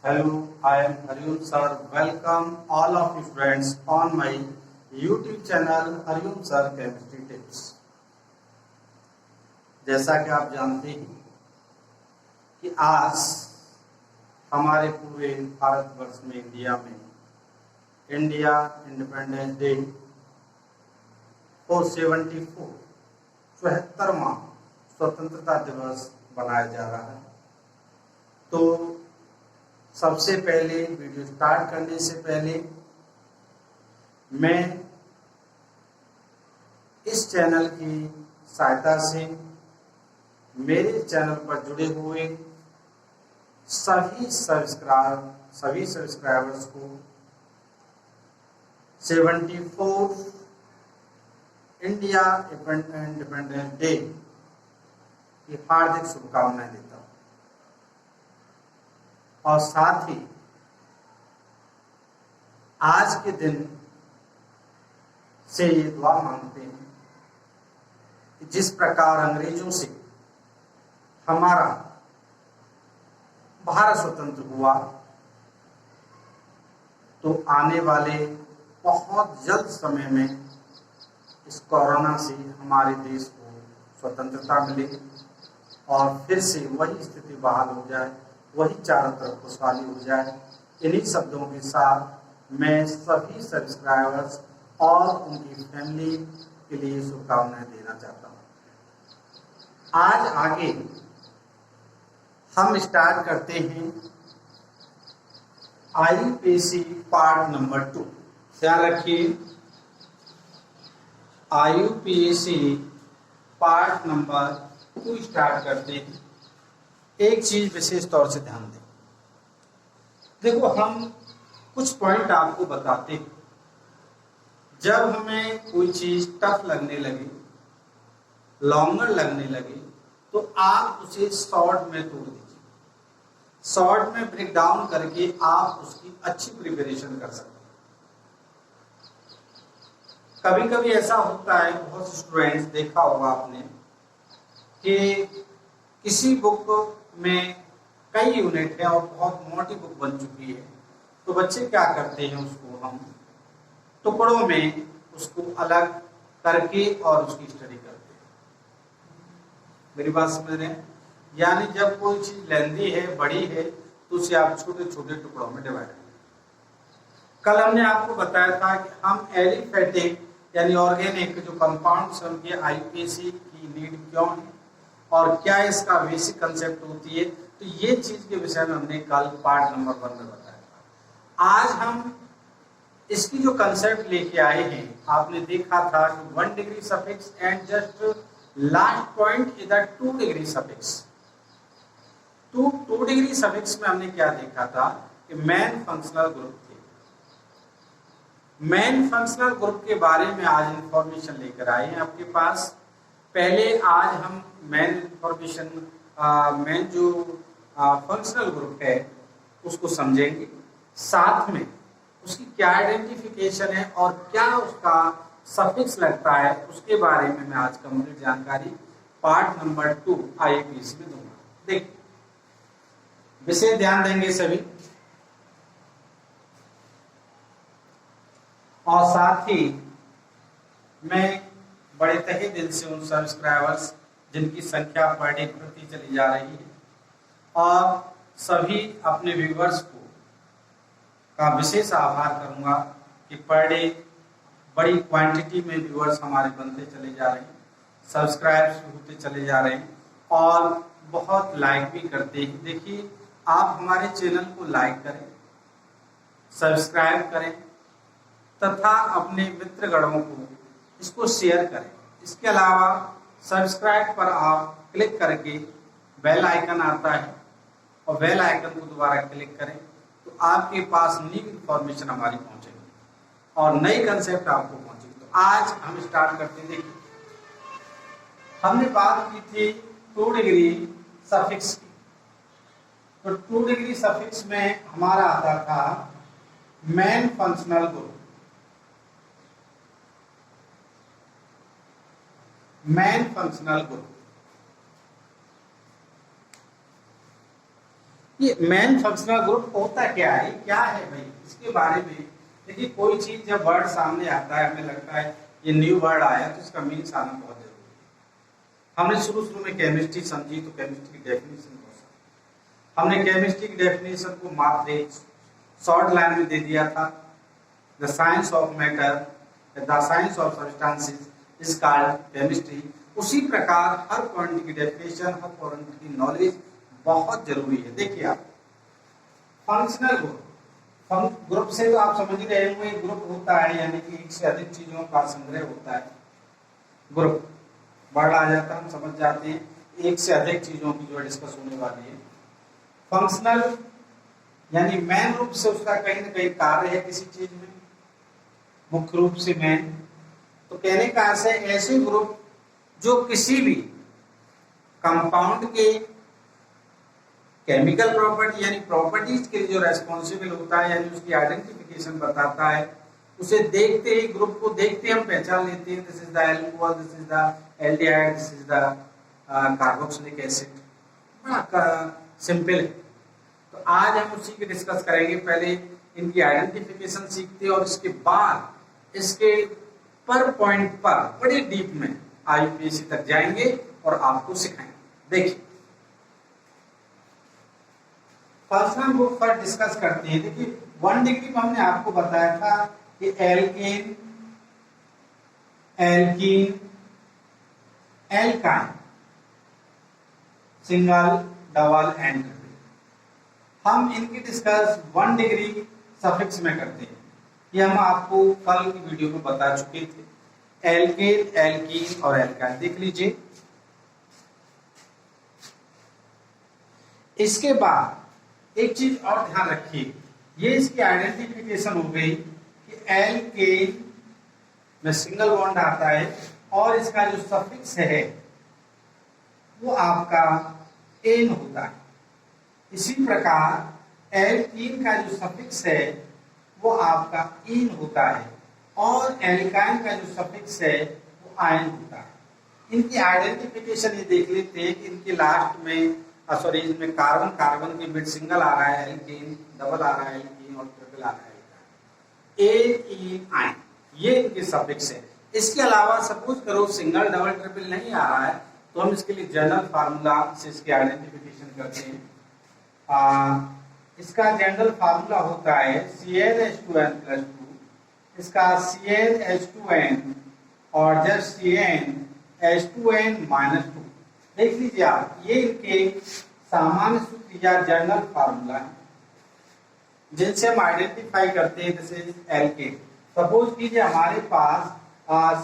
Hello, I am Hariom sir. Welcome all of you friends on my YouTube channel Hariom sir chemistry tips. जैसा कि आप जानते हैं कि आज हमारे पूरे भारतवर्ष में इंडिया इंडिपेंडेंस डे और 74वां स्वतंत्रता दिवस मनाया जा रहा है। तो सबसे पहले वीडियो स्टार्ट करने से पहले मैं इस चैनल की सहायता से मेरे चैनल पर जुड़े हुए सभी सब्सक्राइबर्स को 74 इंडिया इंडिपेंडेंस डे की हार्दिक शुभकामनाएं देता हूं और साथ ही आज के दिन से ये दुआ मांगते हैं कि जिस प्रकार अंग्रेजों से हमारा भारत स्वतंत्र हुआ, तो आने वाले बहुत जल्द समय में इस कोरोना से हमारे देश को स्वतंत्रता मिले और फिर से वही स्थिति बहाल हो जाए, वही चारों तरफ खुशहाली हो जाए। इन्हीं शब्दों के साथ मैं सभी सब्सक्राइबर्स और उनकी फैमिली के लिए शुभकामनाएं देना चाहता हूं। आज आगे हम स्टार्ट करते हैं आईयूपीएसी पार्ट नंबर 2। ध्यान रखिए, आईयूपीएसी पार्ट नंबर 2 स्टार्ट करते हैं। एक चीज विशेष तौर से ध्यान दें। देखो, हम कुछ पॉइंट आपको बताते हैं। जब हमें कोई चीज टफ लगने लगे, लॉन्गर लगने लगे, तो आप उसे शॉर्ट में तोड़ दीजिए। शॉर्ट में ब्रेक डाउन करके आप उसकी अच्छी प्रिपरेशन कर सकते हैं। कभी कभी ऐसा होता है, बहुत से स्टूडेंट्स देखा होगा आपने कि किसी बुक में कई यूनिट है और बहुत मोटी बुक बन चुकी है, तो बच्चे क्या करते हैं, उसको हम टुकड़ों में उसको अलग करके और उसकी स्टडी करते हैं। मेरी बात समझ रहे हैं? यानी जब कोई चीज लेंदी है, बड़ी है, तो उसे आप छोटे छोटे टुकड़ों में डिवाइड करें। कल हमने आपको बताया था कि हम एलिफेटिक यानी ऑर्गेनिक जो कंपाउंड्स हैं उनके आईयूपीएसी की नीड क्यों है और क्या इसका बेसिक कंसेप्ट होती है, तो ये चीज के विषय में हमने कल पार्ट नंबर 1 में बताया था। आज हम इसकी जो कंसेप्ट लेके आए हैं, आपने देखा था कि 1 degree suffix and just last point is 2 degree suffix. तो 2 डिग्री सफिक्स में हमने क्या देखा था कि मेन फंक्शनल ग्रुप थे। मेन फंक्शनल ग्रुप के बारे में आज इंफॉर्मेशन लेकर आए हैं आपके पास। पहले आज हम मेन इंफॉर्मेशन मेन जो फंक्शनल ग्रुप है उसको समझेंगे, साथ में उसकी क्या आइडेंटिफिकेशन है और क्या उसका सफिक्स लगता है, उसके बारे में मैं आज कंप्लीट जानकारी पार्ट नंबर 2 आईयूपीएसी में दूंगा। देखिए, विशेष ध्यान देंगे सभी, और साथ ही मैं बड़े तहे दिल से उन सब्सक्राइबर्स जिनकी संख्या पर डे बढ़ती चली जा रही है और सभी अपने व्यूवर्स को का विशेष आभार करूंगा कि पर डे बड़ी क्वांटिटी में व्यूवर्स हमारे बनते चले जा रहे हैं, सब्सक्राइब्स होते चले जा रहे हैं और बहुत लाइक भी करते हैं। देखिए, आप हमारे चैनल को लाइक करें, सब्सक्राइब करें तथा अपने मित्रगणों को इसको शेयर करें। इसके अलावा सब्सक्राइब पर आप क्लिक करके बेल आइकन आता है और बेल आइकन को दोबारा क्लिक करें तो आपके पास न्यू इंफॉर्मेशन हमारी पहुंचेगी और नई कंसेप्ट आपको पहुंचेगी। तो आज हम स्टार्ट करते हैं। देखिए, हमने बात की थी 2 डिग्री सफिक्स की। तो 2 डिग्री सफिक्स में हमारा आता था main functional group. Main functional group ये मेन फंक्शनल ग्रुप होता क्या है, क्या है भाई, इसके बारे में देखिए। कोई चीज जब वर्ड सामने आता है, हमें लगता है ये न्यू वर्ड आया तो इसका मीनिंग आना बहुत जरूरी है। हमने शुरू में केमिस्ट्री समझी तो केमिस्ट्री की डेफिनेशन हमने केमिस्ट्री की डेफिनेशन को मात्र एक शॉर्ट लाइन में दे दिया था, the science of matter, the science of substances is called chemistry. उसी प्रकार हर पॉइंट की डेफिनेशन, हर पॉइंट की नॉलेज बहुत जरूरी है। देखिए आप फंक्शनल ग्रुप से तो आप समझ रहे होंगे, ग्रुप होता है यानी कि एक से अधिक चीजों का संग्रह होता है। ग्रुप वर्ड आ जाता है, हम समझ जाते हैं एक से अधिक चीजों की जो डिस्कस होने वाली है। फंक्शनल यानी मेन रूप से उसका कहीं ना कहीं कार्य है किसी चीज में, मुख्य रूप से मेन। तो कहने का अर्थ है ऐसे ग्रुप जो किसी भी कंपाउंड के केमिकल प्रॉपर्टी यानी प्रॉपर्टीज के लिए जो रेस्पॉन्सिबल होता है, यानी उसकी आइडेंटिफिकेशन बताता है, उसे देखते ही, ग्रुप को देखते हम पहचान लेते हैं, this is the alcohol, this is the aldehyde, this is the carboxylic acid. बड़ा सिंपल है। तो आज हम उसी की डिस्कस करेंगे। पहले इनकी आइडेंटिफिकेशन सीखते हैं और इसके बाद इसके पर पॉइंट पर बड़े डीप में आईयूपीएससी तक जाएंगे और आपको सिखाएंगे। देखिए फंक्शनल ग्रुप पर डिस्कस करते हैं। देखिए 1 डिग्री में हमने आपको बताया था कि alkane, alkene, alkyne, single, double and triple. हम इनकी डिस्कस 1 डिग्री सफिक्स में करते हैं। ये हम आपको कल की वीडियो में बता चुके थे। एल्केन, एल्कीन और एल्काइन देख लीजिए। इसके बाद एक चीज और ध्यान रखिए, ये इसकी आइडेंटिफिकेशन हो गई कि एल्केन में सिंगल बॉन्ड आता है और इसका जो सफिक्स है वो आपका एन होता है। इसी प्रकार एल्कीन का जो सफिक्स है वो आपका इन होता है और एल्काइन का जो सफिक्स है वो आयन होता है। इनकी आइडेंटिफिकेशन ये देख लेते हैं कि इनके लास्ट में सॉरी इसमें कार्बन, कार्बन के बिट सिंगल आ रहा है एल्कीन, डबल आ रहा है एल्कीन और ट्रिपल आ रहा है एन, इन, आयन, ये इनके सफिक्स है। इसके अलावा सपोज करो सिंगल, डबल, ट्रिपल नहीं आ रहा है तो हम इसके लिए जनरल फार्मूला से इसकी आइडेंटिफिकेशन करते हैं। इसका जनरल फार्मूला होता है CnH2n+2, इसका CnH2n और जस्ट CnH2n-2। देख लीजिए आप, ये इनके सामान्य सूत्र या जनरल फार्मूला है जिनसे हम आइडेंटिफाई करते हैं दिस इज एल्केन। सपोज कीजिए हमारे पास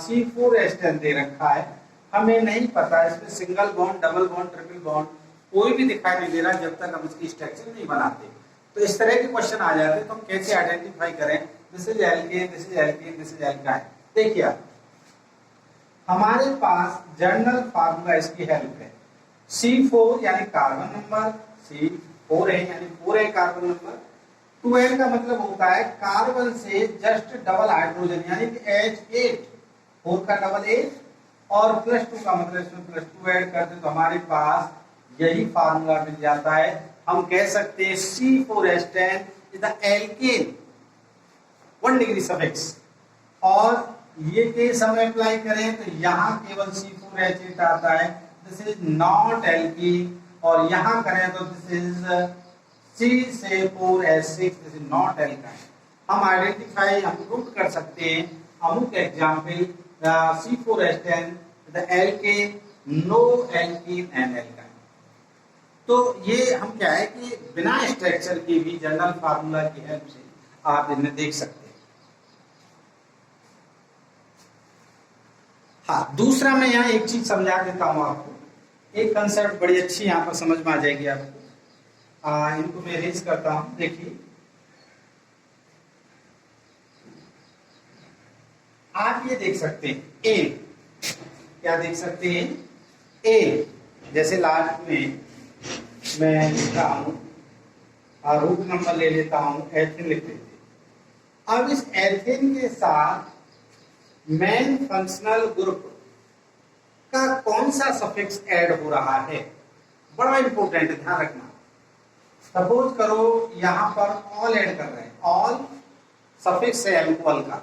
C4H10 दे रखा है, हमें नहीं पता इसमें single bond, double bond, triple bond कोई भी दिखाई नहीं दे रहा जब तक हम इसकी स्ट्रक्चर नहीं बनाते। तो इस तरह के क्वेश्चन आ जाते हैं तो हम कैसे आइडेंटिफाई करें this is alkane, this is alkane, this is alkyne. देखिए हमारे पास जनरल फार्मूला इसकी हेल्प है। C4 यानी कार्बन नंबर, C4 है यानी 4 है कार्बन नंबर। 2n का मतलब होता है कार्बन से जस्ट डबल हाइड्रोजन यानी कि H8, 4 का डबल 8 और +2 का मतलब इसमें +2 ऐड करते तो हमारे पास यही फार्मूला मिल जाता है। हम कह सकते हैं C4H10 is the alkene 1 degree suffix. और ये केस हम अप्लाई करें तो यहाँ केवल C4H8 आता है, दिस इज नॉट एल्कीन। और यहाँ करें तो this is C4H6, this is not alkyne. हम आइडेंटिफाई, हम प्रूव कर सकते हैं अमुक example C4H10 the alkane, no alkene and alkyne. तो ये हम क्या है कि बिना स्ट्रक्चर के भी जनरल फार्मूला की हेल्प से आप इन्हें देख सकते हैं। हाँ, दूसरा मैं यहाँ एक चीज समझा देता हूँ आपको, एक कंसेप्ट बड़ी अच्छी यहाँ पर समझ में आ जाएगी आपको। इनको मैं रेज करता हूँ। देखिए आप ये देख सकते हैं ए, क्या देख सकते हैं ए, जैसे लास्ट में मैं लिखता हूँ रूट नंबर ले लेता हूँ, एथेन लिख लेते हैं। अब इस एथेन के साथ मेन फंक्शनल ग्रुप का कौन सा सफिक्स ऐड हो रहा है, बड़ा इंपॉर्टेंट है, ध्यान रखना। सपोज करो यहाँ पर ऑल ऐड कर रहे हैं, ऑल सफिक्स है अल्कोहल का,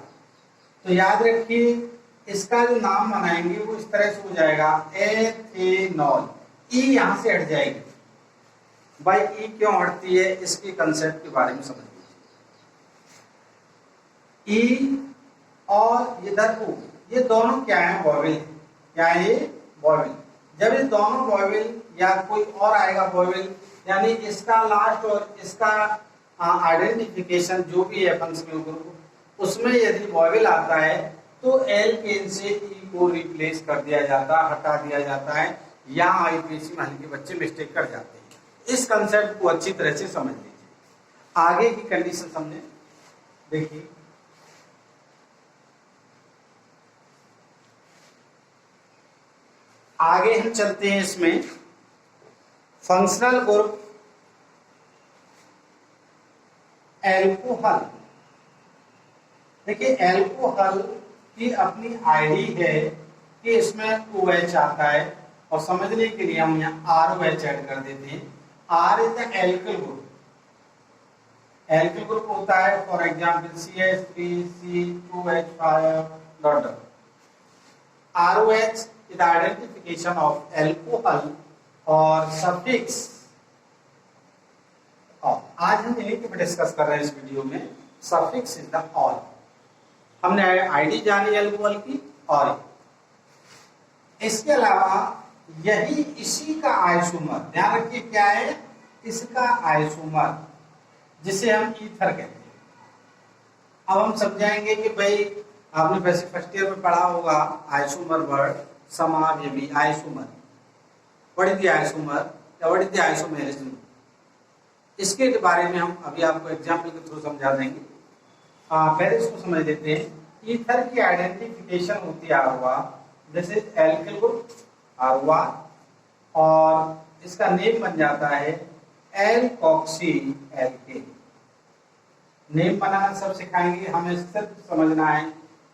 तो याद रखिए इसका जो नाम बनाएंगे वो इस तरह से हो जाएगा एथेनॉल। ई यहाँ से हट जाएगी। भाई ई क्यों हटती है, इसके कंसेप्ट के बारे में समझ लीजिए। ई और इधर ओ, ये दोनों क्या है, वॉवेल है। क्या है ये, वॉवेल। जब ये दोनों वॉवेल या कोई और आएगा वॉवेल, यानी इसका लास्ट और इसका आइडेंटिफिकेशन जो भी है फंक्शनल ग्रुप, उसमें यदि वॉवेल आता है तो एल्केन से ई को रिप्लेस कर दिया जाता है, हटा दिया जाता है। यहाँ आईपीएससी में हल्के बच्चे मिस्टेक कर जाते हैं। इस कंसेप्ट को अच्छी तरह से समझ लीजिए। आगे की कंडीशन समझे, देखिए आगे हम चलते हैं इसमें। फंक्शनल ग्रुप एल्कोहल, देखिए एल्कोहल की अपनी आईडी है कि इसमें OH आता है, और समझने के लिए हम यहाँ ROH ऐड कर देते हैं। R is the alkyl group. Alkyl group होता है for example CH3C2H5 dot. ROH is the identification of alcohol और सफिक्स। आज हम इन्हीं के डिस्कस कर रहे हैं इस वीडियो में। Suffix is the all. हमने आईडी जानी अल्कोहल की, और इसके अलावा यही इसी का आइसोमर, ध्यान रखिए क्या है, इसका आइसोमर जिसे हम ईथर कहते हैं। अब हम समझाएंगे कि भाई आपने वैसे फर्स्ट ईयर में पढ़ा होगा आइसोमर वर्ड, समावयवी isomer. What is the isomer या व्हाट इज द आइसोमेरिज्म, इसके बारे में हम अभी आपको एग्जाम्पल के थ्रू समझा देंगे। पहले इसको समझ लेते हैं। ईथर की आइडेंटिफिकेशन होती है आरवा, दिस इज एल्किल ग्रुप आरवा, और इसका नेम बन जाता है एल्कोक्सी एल्केन। नेम बनाना सब सिखाएंगे, हमें सिर्फ समझना है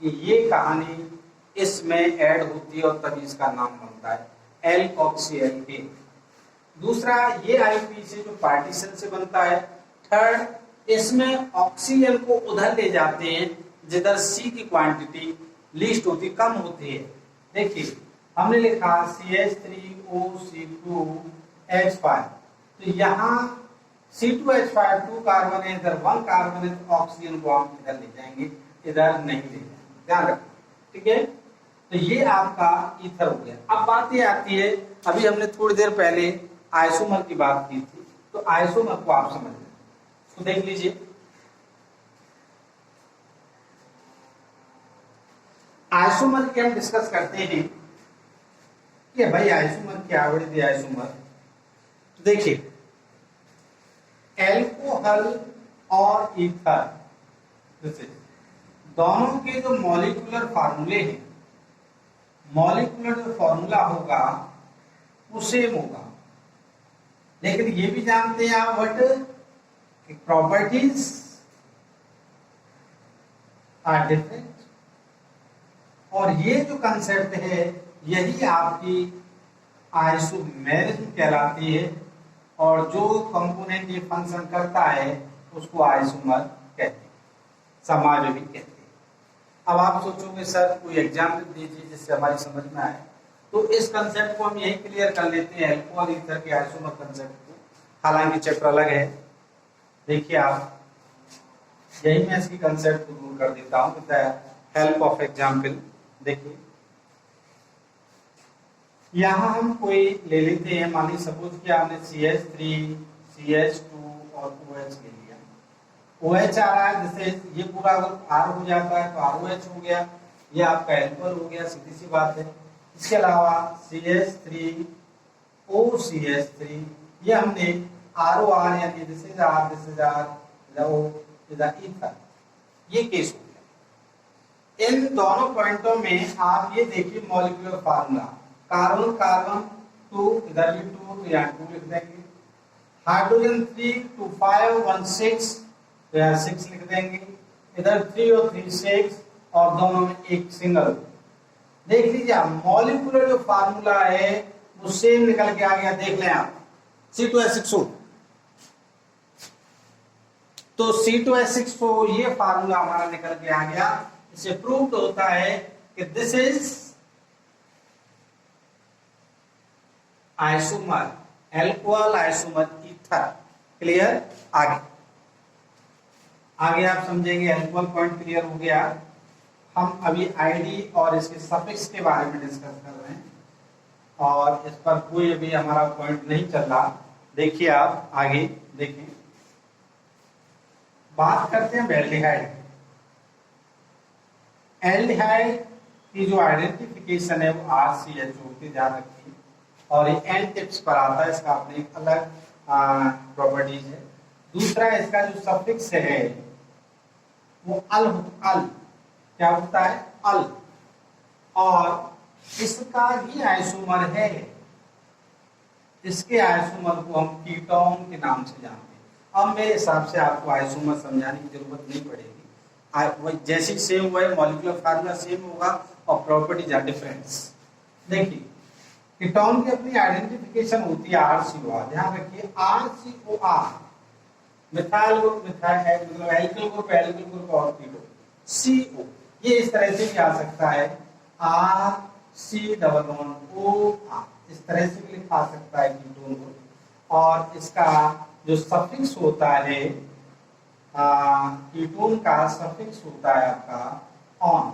कि ये कहानी इसमें ऐड होती है और तभी इसका नाम बनता है एल्कोक्सी एल्केन। दूसरा, ये आईपी से जो पार्टीशन से बनता है। थर्ड, इसमें ऑक्सीजन को उधर ले जाते हैं जिधर सी की क्वांटिटी लीस्ट होती, कम होती है। देखिए हमने लिखा CH3OC2H5, तो यहाँ C2H5 2 कार्बन है, इधर 1 कार्बन है, तो ऑक्सीजन को हम इधर ले जाएंगे, इधर नहीं ले जाएंगे, ध्यान रखो, ठीक है। तो ये आपका ईथर हो गया। अब बात ये आती है, अभी हमने थोड़ी देर पहले आइसोमर की बात की थी, तो आइसोमर को आप समझ लें, तो देख लीजिए। आइसोमर की हम डिस्कस करते हैं कि भाई आइसोमर क्या है। आइसोमर तो देखिए एल्कोहल और ईथर दोनों के जो मॉलिक्यूलर फार्मूले हैं, मॉलिक्यूलर जो फॉर्मूला होगा वो सेम होगा, लेकिन ये भी जानते हैं आप व्हाट प्रॉपर्टीज आर डिफरेंट। और ये जो कंसेप्ट है यही आपकी आइसोमेरिज्म कहलाती है, और जो कंपोनेंट ये फंक्शन करता है उसको आइसोमर कहते हैं, समावयवी कहते हैं। अब आप सोचोगे सर कोई एग्जाम्पल दीजिए जिससे हमारी समझ में आए, तो इस कंसेप्ट को हम यही क्लियर कर लेते हैं, अल्कोहल ईथर के आइसोमर कंसेप्ट को, हालांकि चैप्टर अलग है। देखिए आप, यही मैं इसकी कंसेप्ट को दूर कर देता हूँ with the help of example. देखिए यहाँ हम कोई ले लेते हैं, मानिए सपोज कि आपने CH3 CH2 और OH ले लिया। OH आ रहा है, जैसे ये पूरा अगर R हो जाता है तो ROH हो गया, ये आपका एल्कोहल हो गया, सीधी सी बात है। इसके अलावा CH3 OCH3, ये हमने ROR यानी this is R, this is R, is ether, ये केस हो गया। इन दोनों पॉइंटों में आप ये देखिए मॉलिक्यूलर फार्मूला, कार्बन कार्बन 2, इधर भी 2, तो यहाँ 2 लिख देंगे। हाइड्रोजन 3 2 5 1 6, तो यहाँ 6 लिख देंगे। इधर 3 और 3 6, और दोनों में एक सिंगल। देख लीजिए आप मॉलिक्यूलर जो फार्मूला है वो सेम निकल के आ गया, देख लें आप। C2H6O तो C2H6O ये फार्मूला हमारा निकल के आ गया। इससे प्रूव्ड होता है कि this is isomer, alcohol isomer ether. Clear? आगे आगे आप समझेंगे। एल्कोहल पॉइंट क्लियर हो गया। हम अभी आईडी और इसके सफिक्स के बारे में डिस्कस कर रहे हैं और इस पर कोई अभी हमारा पॉइंट नहीं चल रहा। देखिए आप आगे देखें, बात करते हैं एल्डिहाइड। एल्डिहाइड की जो आइडेंटिफिकेशन है वो RCHO की, ध्यान रखिए। और ये एन टिप्स पर आता है, इसका अपनी एक अलग प्रॉपर्टीज है। दूसरा इसका जो सफिक्स है वो अल क्या होता है? अल। और इसका ही आइसोमर है, इसके आइसोमर को हम कीटोन के नाम से जानते हैं। अब मेरे हिसाब से आपको आइसोमर समझाने की जरूरत नहीं पड़ेगी, जैसी सेम वही मॉलिक्यूलर फार्मूला सेम होगा और प्रॉपर्टीज आर डिफरेंस। देखिए कीटोन की अपनी आइडेंटिफिकेशन होती है RCOR। ध्यान रखिए RCOR, मिथाइल ग्रुप मिथाइल मतलब एल्किल ग्रुप एल्किल ग्रुप और कीटोन CO। ये इस तरह से भी आ सकता है RCOOR, इस तरह से भी लिखा सकता है कीटोन को। और इसका जो सफिक्स होता है कीटोन का सफिक्स होता है आपका ऑन।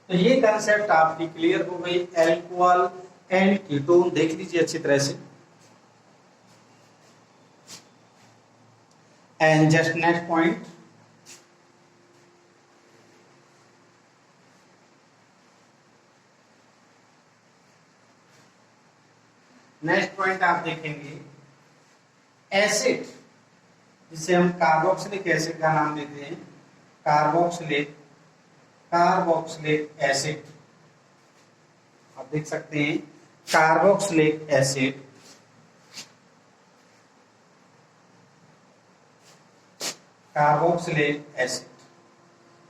तो ये कंसेप्ट आपकी क्लियर हो गई, एल्कोहल एंड कीटोन। देख लीजिए अच्छी तरह से। And just next point, next point आप देखेंगे एसिड, जिसे हम कार्बोक्सिलिक एसिड का नाम देते हैं। कार्बोक्सिलिक एसिड आप देख सकते हैं, कार्बोक्सिलिक एसिड। कार्बोक्सिलिक एसिड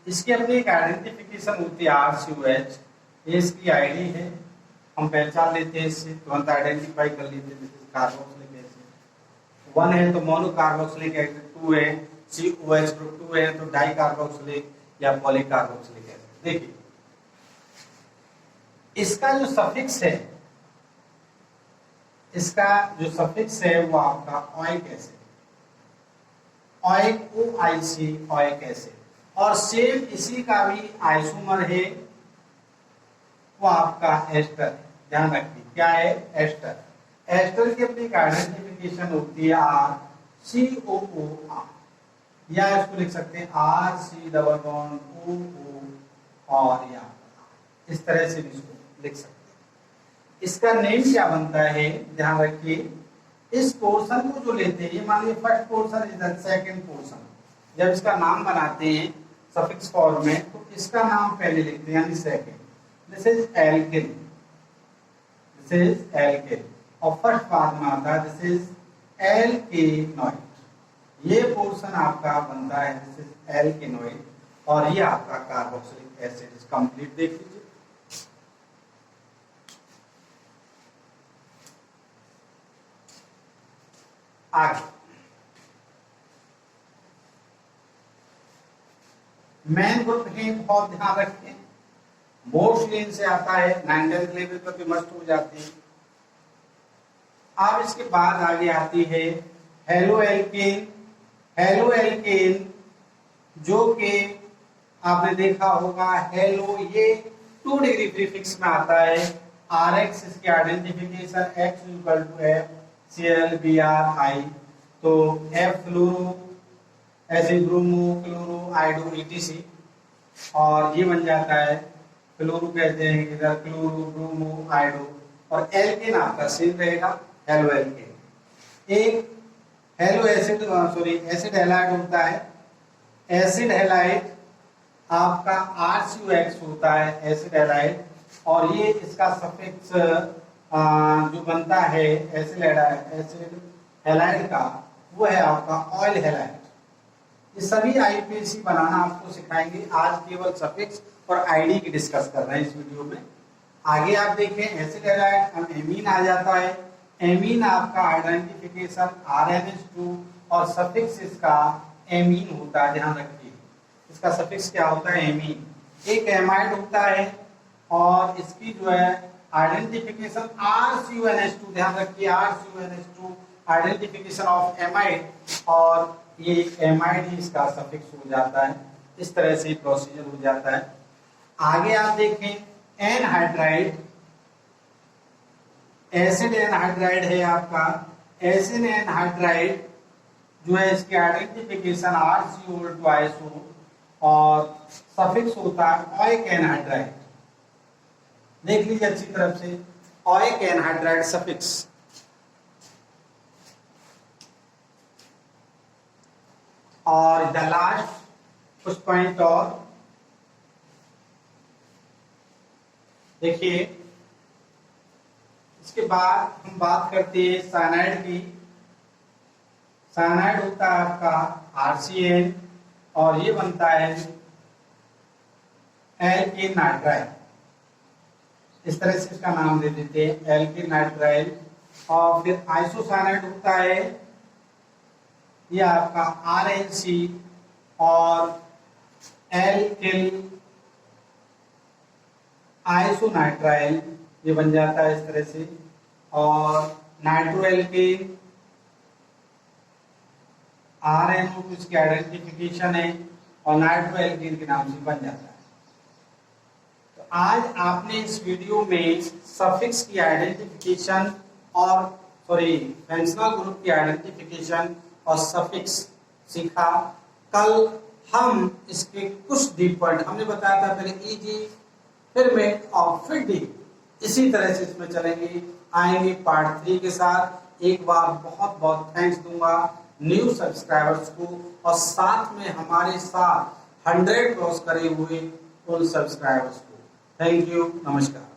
इसकी अपनी एक आइडेंटिफिकेशन होती है RCOH। ये इसकी आईडी है, हम पहचान लेते हैं, इससे तुरंत आइडेंटिफाई कर लेते हैं। कार्बोक्सिलिक एसिड 1 है तो मोनो कार्बोक्सिलिक एसिड, 2 है COH ग्रुप 2 है तो डाई कार्बोक्सिलिक या पॉलीकार्बोक्सिलिक एसिड। देखिए इसका जो सफिक्स है, वो आपका ओइक एसिड, ओइक एसिड। और सेम इसी का भी आइसोमर है, वो आपका एस्टर है। ध्यान रखिए क्या है? एस्टर। एस्टर की अपनी आइडेंटिफिकेशन होती है RCOOR, या इसको लिख सकते हैं RCOO और या इस तरह से भी इसको लिख सकते हैं। इसका नेम क्या बनता है? ध्यान रखिए, इस पोर्शन को जो लेते हैं, ये मान लीजिए first portion is the second portion. जब इसका नाम बनाते हैं सफिक्स फॉर्म में तो इसका नाम पहले लिखते हैं, यानी सेकंड। दिस इज एल्किल, और फर्स्ट बाद में आता है दिस इज एल्केनॉइड। ये पोर्शन आपका बनता है दिस इज एल्केनॉइड, और ये आपका कार्बोक्सिलिक एसिड इज कंप्लीट। देख लीजिए आगे मेन ग्रुप है, बहुत ध्यान रखें, मोस्टली इनसे आता है, 9th लेवल पर भी मस्ट हो जाती है। अब इसके बाद आगे आती है हेलो एल्केन। हेलो एल्केन जो कि आपने देखा होगा, हेलो ये 2 डिग्री प्रीफिक्स में आता है। RX इसकी identification X equal to FCl Bri, तो F फ्लोरो ऐसे ब्रोमो क्लोरो आइडो ETC, और ये बन जाता है क्लोरो, कहते हैं इधर क्लोरो ब्रोमो आइडो। और एल्केन आपका सेम रहेगा, हेलो एल्केन। एक हेलो एसिड एसिड हैलाइड होता है। एसिड हैलाइड आपका RCOX होता है, एसिड हैलाइड। और ये इसका सफिक्स जो बनता है एसिड हैलाइड का, वो है आपका ऑयल हैलाइड। ये सभी IUPAC बनाना आपको सिखाएंगे। आज केवल सफिक्स और आईडी की डिस्कस कर रहे हैं इस वीडियो में। आगे आप देखें एसिड हैलाइड, अब एमीन आ जाता है। एमीन आपका आइडेंटिफिकेशन RNH2 और सफिक्स इसका एमीन होता है, ध्यान रखिए इसका सफिक्स क्या होता है, एमीन। एक एमाइड होता है और इसकी जो है आइडेंटिफिकेशन RCONH2, ध्यान रखिए RCONH2 आइडेंटिफिकेशन ऑफ एमाइड, और ये एमाइड ही इसका सफिक्स हो जाता है। इस तरह से प्रोसीजर हो जाता है। आगे आप देखें एनहाइड्राइड, एसिड एनहाइड्राइड है आपका। एसिड एनहाइड्राइड जो है इसकी आइडेंटिफिकेशन RCOL2ISO और सफिक्स होता है ओइक एनहाइड्राइड। देख लीजिए अच्छी तरफ से, ओइक एनहाइड्राइड सफिक्स। और द लास्ट कुछ पॉइंट और देखिए, इसके बाद हम बात करते हैं साइनाइड की। साइनाइड होता है आपका RCN और ये बनता है एल्कीन नाइट्राइल। इस तरह से इसका नाम दे देते हैं एल्कीन नाइट्राइल। और फिर आइसोसाइनाइड होता है ये आपका RNC और एल्किल आइसोनाइट्राइल, ये बन जाता है इस तरह से। और नाइट्रोएल्केन RNO की इसकी आइडेंटिफिकेशन है और नाइट्रोएल्केन के नाम से बन जाता है। तो आज आपने इस वीडियो में सफिक्स की आइडेंटिफिकेशन और फंक्शनल ग्रुप की आइडेंटिफिकेशन और सफिक्स सीखा। कल हम इसके कुछ डीप पॉइंट हमने बताया था, पहले ईजी फिर मिड और फिर डीप, इसी तरह से इसमें चलेंगे। आएंगे पार्ट 3 के साथ। एक बार बहुत बहुत थैंक्स दूंगा न्यू सब्सक्राइबर्स को और साथ में हमारे साथ 100 क्रॉस करे हुए उन सब्सक्राइबर्स को। थैंक यू, नमस्कार।